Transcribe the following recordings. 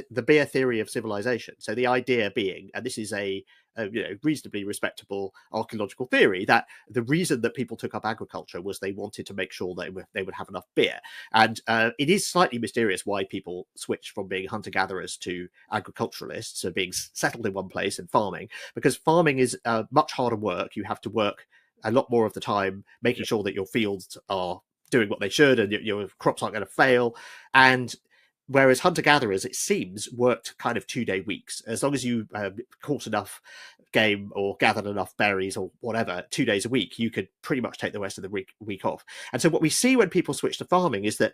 the beer theory of civilization. So the idea being, and this is a reasonably respectable archaeological theory, that the reason that people took up agriculture was they wanted to make sure that they would have enough beer. And it is slightly mysterious why people switch from being hunter-gatherers to agriculturalists, so being settled in one place and farming, because farming is much harder work. You have to work a lot more of the time making sure that your fields are doing what they should and your crops aren't going to fail. And whereas hunter-gatherers, it seems, worked kind of 2-day weeks. As long as you caught enough game or gathered enough berries or whatever, 2 days a week, you could pretty much take the rest of the week off. And so what we see when people switch to farming is that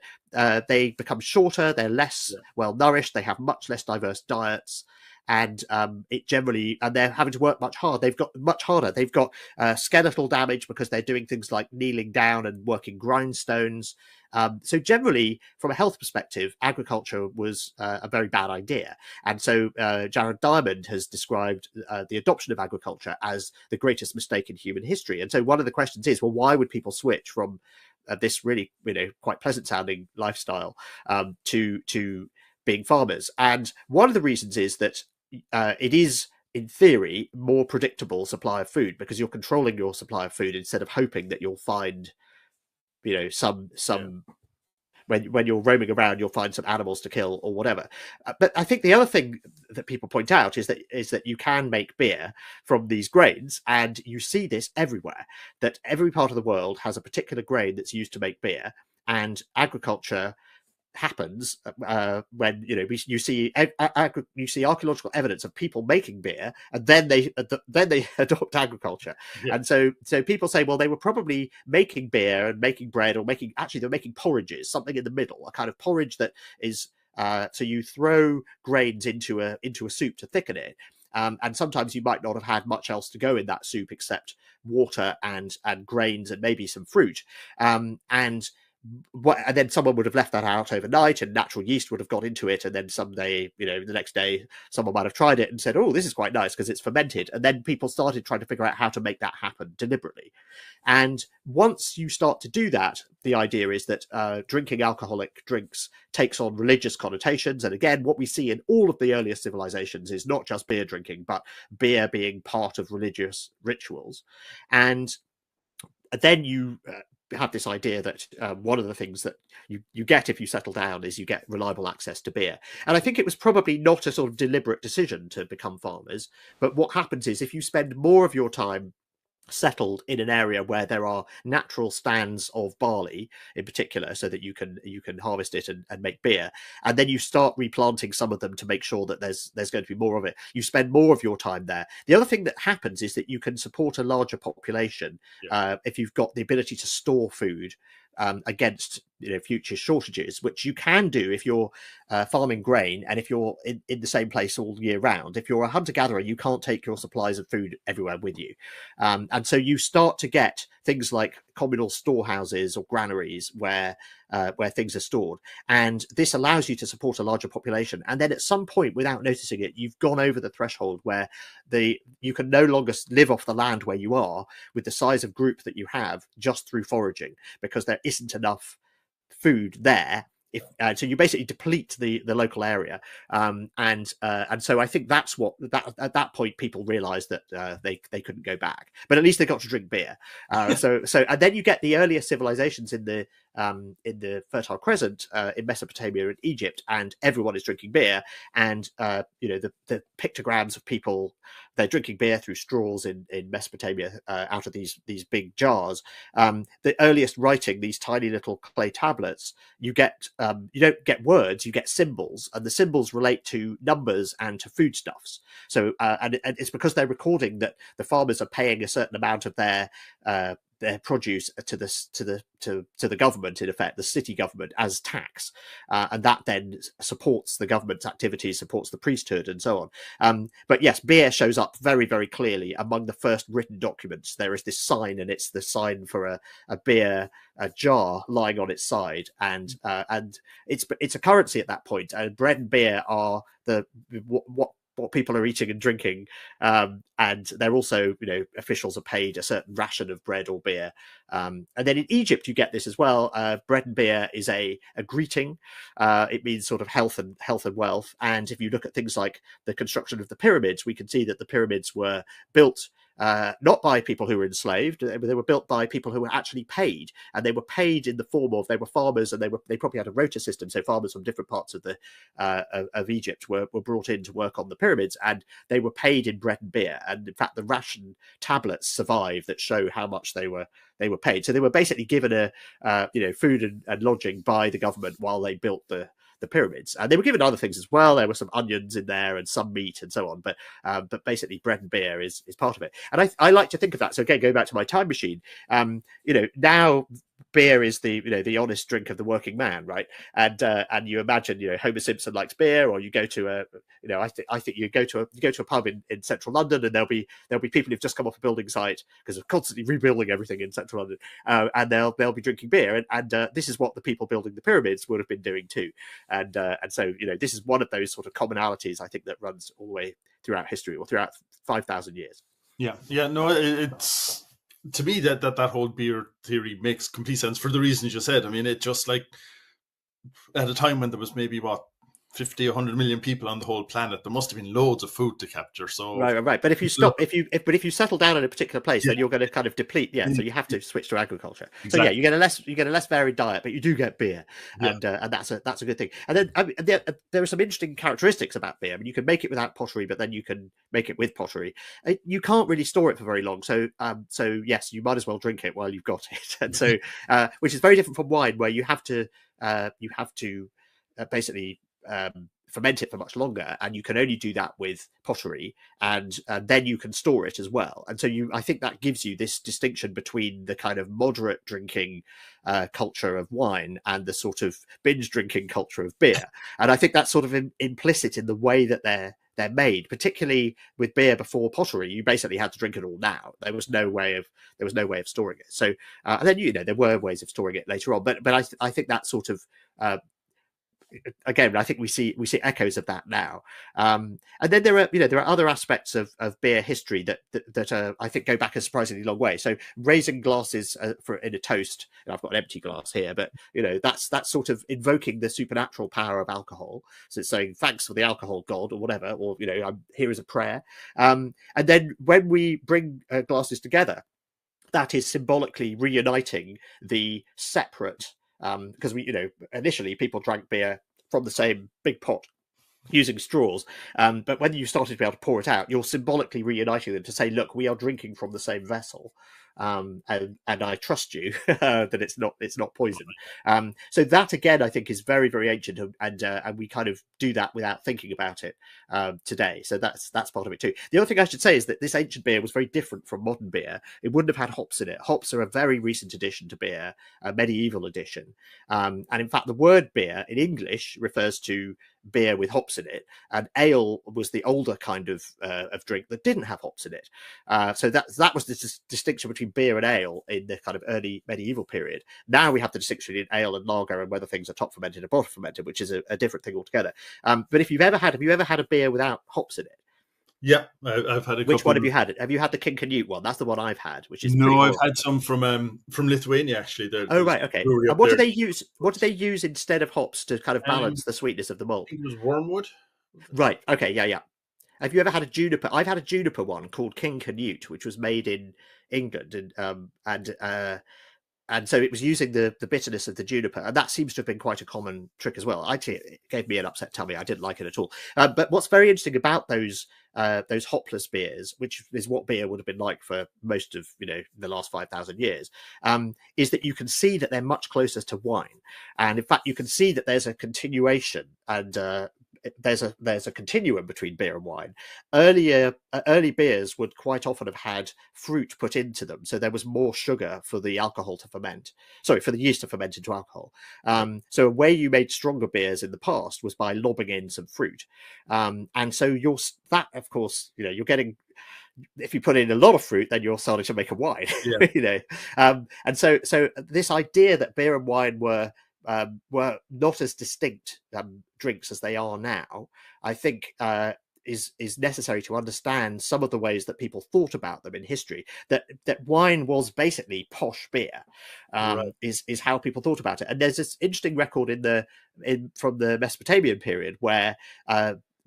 they become shorter, they're less well-nourished, they have much less diverse diets, and it generally, and they're having to work much harder. They've got skeletal damage because they're doing things like kneeling down and working grindstones. So generally, from a health perspective, agriculture was a very bad idea. And so Jared Diamond has described the adoption of agriculture as the greatest mistake in human history. And so one of the questions is, well, why would people switch from this really, quite pleasant sounding lifestyle to being farmers? And one of the reasons is that it is, in theory, more predictable supply of food, because you're controlling your supply of food instead of hoping that you'll find some when you're roaming around, you'll find some animals to kill or whatever. But I think the other thing that people point out is that you can make beer from these grains, and you see this everywhere, that every part of the world has a particular grain that's used to make beer, and agriculture happens when you see archaeological evidence of people making beer, and then they adopt agriculture. And so people say, well, they were probably making beer and making bread, or they're making porridges, something in the middle, a kind of porridge that is so you throw grains into a soup to thicken it. And sometimes you might not have had much else to go in that soup except water and grains and maybe some fruit. And then someone would have left that out overnight, and natural yeast would have got into it, and then someday, the next day, someone might have tried it and said, oh, this is quite nice because it's fermented. And then people started trying to figure out how to make that happen deliberately. And once you start to do that, the idea is that drinking alcoholic drinks takes on religious connotations. And again, what we see in all of the earlier civilizations is not just beer drinking, but beer being part of religious rituals. And then you have this idea that one of the things that you get if you settle down is you get reliable access to beer. And I think it was probably not a sort of deliberate decision to become farmers, but what happens is, if you spend more of your time settled in an area where there are natural stands of barley in particular, so that you can harvest it and make beer, and then you start replanting some of them to make sure that there's going to be more of it, you spend more of your time there. The other thing that happens is that you can support a larger population if you've got the ability to store food against future shortages, which you can do if you're farming grain and if you're in the same place all year round. If you're a hunter-gatherer, you can't take your supplies of food everywhere with you, and so you start to get things like communal storehouses or granaries where things are stored, and this allows you to support a larger population. And then at some point, without noticing it, you've gone over the threshold where you can no longer live off the land where you are with the size of group that you have just through foraging, because there isn't enough food there. So you basically deplete the local area, and so I think that's what at that point people realized that they couldn't go back, but at least they got to drink beer. So and then you get the earlier civilizations in the Fertile Crescent in Mesopotamia and Egypt, and everyone is drinking beer, and the pictograms of people, they're drinking beer through straws in Mesopotamia out of these big jars. The earliest writing, these tiny little clay tablets, you don't get words, you get symbols, and the symbols relate to numbers and to foodstuffs. So and it's because they're recording that the farmers are paying a certain amount of their produce to the government, in effect, the city government, as tax, and that then supports the government's activities, supports the priesthood, and so on. But yes, beer shows up very, very clearly among the first written documents. There is this sign, and it's the sign for a beer jar lying on its side, and it's a currency at that point. And bread and beer are what what people are eating and drinking, and they're also, officials are paid a certain ration of bread or beer. And then in Egypt, you get this as well. Bread and beer is a greeting. It means sort of health and wealth. And if you look at things like the construction of the pyramids, we can see that the pyramids were built not by people who were enslaved. They were built by people who were actually paid, and they were paid in the form of, they were farmers, and they probably had a rota system. So farmers from different parts of the of Egypt were brought in to work on the pyramids, and they were paid in bread and beer. And in fact, the ration tablets survive that show how much they were paid. So they were basically given a food and lodging by the government while they built the pyramids, and they were given other things as well. There were some onions in there and some meat and so on, but basically bread and beer is part of it. And I like to think of that. So again, going back to my time machine, now beer is the honest drink of the working man, right? And you imagine, Homer Simpson likes beer, or you go to I think you go to a pub in central London, and there'll be people who've just come off a building site because they're constantly rebuilding everything in central London, and they'll be drinking beer, and this is what the people building the pyramids would have been doing too, and so this is one of those sort of commonalities I think that runs all the way throughout history, or throughout 5,000 years. Yeah, no, it's, to me, that whole beer theory makes complete sense for the reasons you said. I mean, it just, like, at a time when there was maybe 50, 100 million people on the whole planet, there must have been loads of food to capture. So right. But if you stop, if you settle down in a particular place, then you're going to kind of deplete. Yeah, so you have to switch to agriculture. Exactly. So yeah, you get a less varied diet, but you do get beer, and that's a good thing. And then there are some interesting characteristics about beer. I mean, you can make it without pottery, but then you can make it with pottery. You can't really store it for very long, so yes, you might as well drink it while you've got it. And so, which is very different from wine, where you have to basically ferment it for much longer, and you can only do that with pottery, and then you can store it as well. And so I think that gives you this distinction between the kind of moderate drinking culture of wine and the sort of binge drinking culture of beer. And I think that's sort of implicit in the way that they're made, particularly with beer before pottery. You basically had to drink it all now. There was no way of storing it. So and then there were ways of storing it later on, but I think that sort of again, I think we see echoes of that now. And then there are other aspects of beer history that I think go back a surprisingly long way. So raising glasses in a toast, and I've got an empty glass here, but that's sort of invoking the supernatural power of alcohol. So it's saying thanks for the alcohol, God, or whatever, or I'm here as a prayer. And then when we bring glasses together, that is symbolically reuniting the separate. Because initially people drank beer from the same big pot using straws, but when you started to be able to pour it out, you're symbolically reuniting them to say, look, we are drinking from the same vessel, and I trust you that it's not poison. So that again, I think, is very, very ancient, and we kind of do that without thinking about it today. So that's part of it too. The other thing I should say is that this ancient beer was very different from modern beer. It wouldn't have had hops in it. Hops are a very recent addition to beer, a medieval addition, and in fact, the word beer in English refers to beer with hops in it, and ale was the older kind of drink that didn't have hops in it. So that was the distinction between beer and ale in the kind of early medieval period. Now we have the distinction in ale and lager, and whether things are top fermented or bottom fermented, which is a different thing altogether. But have you ever had a beer without hops in it? Yeah, I've had a couple. Which one have you had? Have you had the King Canute one? That's the one I've had, which is I've had some from Lithuania, actually. Oh, right, okay. And what do they use? What do they use instead of hops to kind of balance the sweetness of the malt? I think it was wormwood. Right. Okay. Yeah. Have you ever had a juniper? I've had a juniper one called King Canute, which was made in England, and so it was using the bitterness of the juniper, and that seems to have been quite a common trick as well. Actually, it gave me an upset tummy. I didn't like it at all. But what's very interesting about those hopless beers, which is what beer would have been like for most of the last 5,000 years, is that you can see that they're much closer to wine, and in fact, you can see that there's a continuation and there's a continuum between beer and wine. Early beers would quite often have had fruit put into them, so there was more sugar for the alcohol to ferment. Sorry, for the yeast to ferment into alcohol. So a way you made stronger beers in the past was by lobbing in some fruit, and so that, of course, you're getting. If you put in a lot of fruit, then you're starting to make a wine. Yeah. And so this idea that beer and wine were not as distinct drinks as they are now, I think is necessary to understand some of the ways that people thought about them in history. That wine was basically posh beer, Right. is how people thought about it. And there's this interesting record from the Mesopotamian period where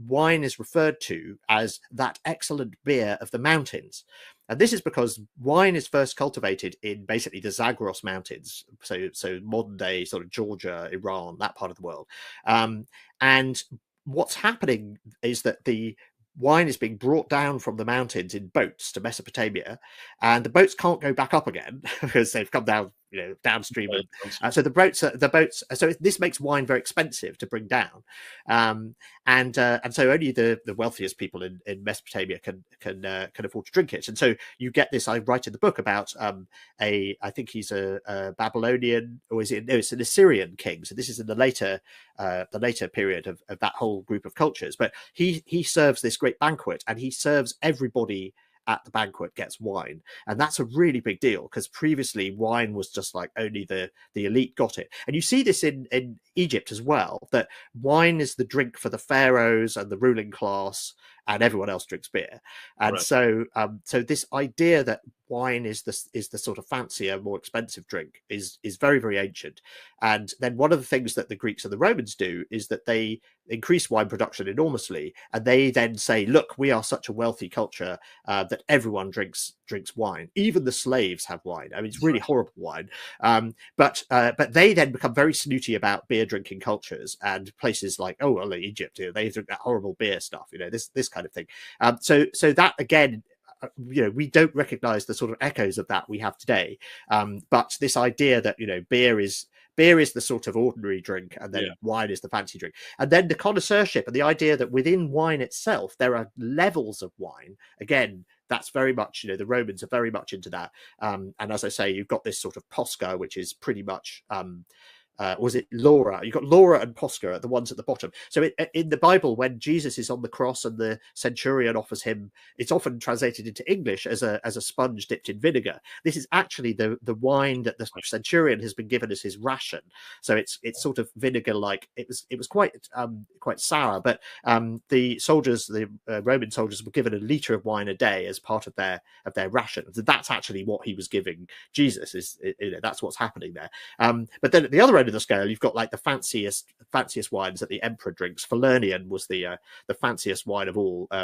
wine is referred to as that excellent beer of the mountains. And this is because wine is first cultivated in basically the Zagros Mountains, so modern day sort of Georgia, Iran, that part of the world. And what's happening is that the wine is being brought down from the mountains in boats to Mesopotamia, and the boats can't go back up again because they've come down, downstream. So the boats. So this makes wine very expensive to bring down, and so only the wealthiest people in Mesopotamia can afford to drink it. And so you get this. I write in the book about I think he's a Babylonian, or is it? No, it's an Assyrian king. So this is in the later period of that whole group of cultures. But he serves this great banquet, and he serves everybody at the banquet gets wine, and that's a really big deal because previously wine was just like only the elite got it. And you see this in Egypt as well, that wine is the drink for the pharaohs and the ruling class, and everyone else drinks beer. And so this idea that wine is the sort of fancier, more expensive drink is very, very ancient. And then one of the things that the Greeks and the Romans do is that they increase wine production enormously, and they then say, look, we are such a wealthy culture that everyone drinks wine. Even the slaves have wine. I mean, it's really horrible wine. But they then become very snooty about beer drinking cultures, and places like, oh well, Egypt, they drink that horrible beer stuff, this kind of thing. So that again, we don't recognize the sort of echoes of that we have today. But this idea that beer is the sort of ordinary drink, and then wine is the fancy drink, and then the connoisseurship, and the idea that within wine itself there are levels of wine. Again, that's very much, the Romans are very much into that. And as I say, you've got this sort of Posca, which is pretty much was it Laura? You've got Laura and Posca, the ones at the bottom. So in the Bible, when Jesus is on the cross and the centurion offers him, it's often translated into English as a sponge dipped in vinegar. This is actually the wine that the centurion has been given as his ration. So it's sort of vinegar like. It was quite sour, but the soldiers, the Roman soldiers, were given a liter of wine a day as part of their ration. So that's actually what he was giving Jesus. That's what's happening there. But then at the other end of the scale, you've got like the fanciest wines that the emperor drinks. Falernian was the fanciest wine of all.